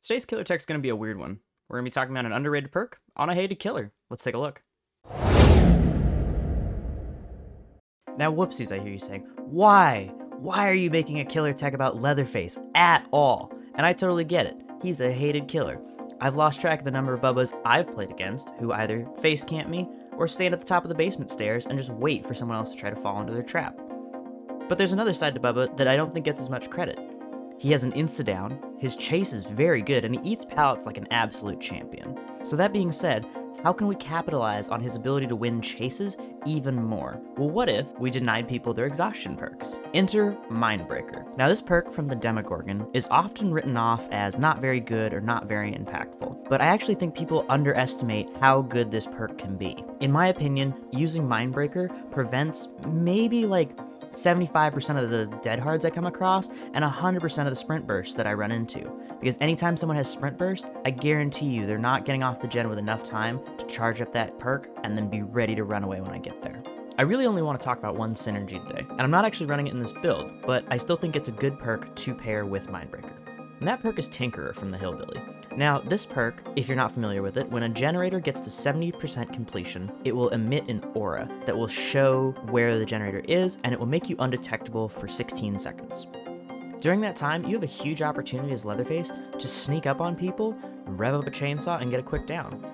Today's killer tech's gonna be a weird one. We're gonna be talking about an underrated perk on a hated killer. Let's take a look. Now, whoopsies, I hear you saying, why? Why are you making a killer tech about Leatherface at all? And I totally get it. He's a hated killer. I've lost track of the number of Bubbas I've played against who either face camp me or stand at the top of the basement stairs and just wait for someone else to try to fall into their trap. But there's another side to Bubba that I don't think gets as much credit. He has an insta-down, his chase is very good, and he eats pallets like an absolute champion. So that being said, how can we capitalize on his ability to win chases even more? Well, what if we denied people their exhaustion perks? Enter Mindbreaker. Now, this perk from the Demogorgon is often written off as not very good or not very impactful, but I actually think people underestimate how good this perk can be. In my opinion, using Mindbreaker prevents maybe like 75% of the dead hards I come across, and 100% of the sprint bursts that I run into. Because anytime someone has sprint burst, I guarantee you they're not getting off the gen with enough time to charge up that perk and then be ready to run away when I get there. I really only want to talk about one synergy today, and I'm not actually running it in this build, but I still think it's a good perk to pair with Mindbreaker. And that perk is Tinkerer from the Hillbilly. Now, this perk, if you're not familiar with it, when a generator gets to 70% completion, it will emit an aura that will show where the generator is, and it will make you undetectable for 16 seconds. During that time, you have a huge opportunity as Leatherface to sneak up on people, rev up a chainsaw, and get a quick down.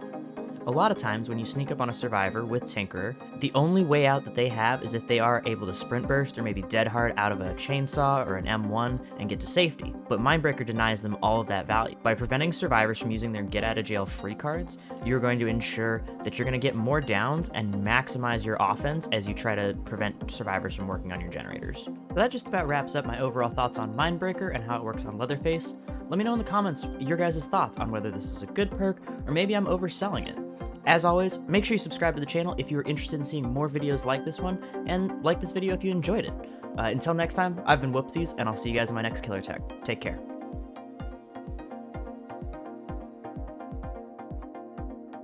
A lot of times when you sneak up on a survivor with Tinkerer, the only way out that they have is if they are able to sprint burst or maybe dead hard out of a chainsaw or an M1 and get to safety. But Mindbreaker denies them all of that value. By preventing survivors from using their get out of jail free cards, you're going to ensure that you're going to get more downs and maximize your offense as you try to prevent survivors from working on your generators. So that just about wraps up my overall thoughts on Mindbreaker and how it works on Leatherface. Let me know in the comments your guys' thoughts on whether this is a good perk or maybe I'm overselling it. As always, make sure you subscribe to the channel if you are interested in seeing more videos like this one, and like this video if you enjoyed it. Until next time, I've been Whoopsies, and I'll see you guys in my next killer tech. Take care.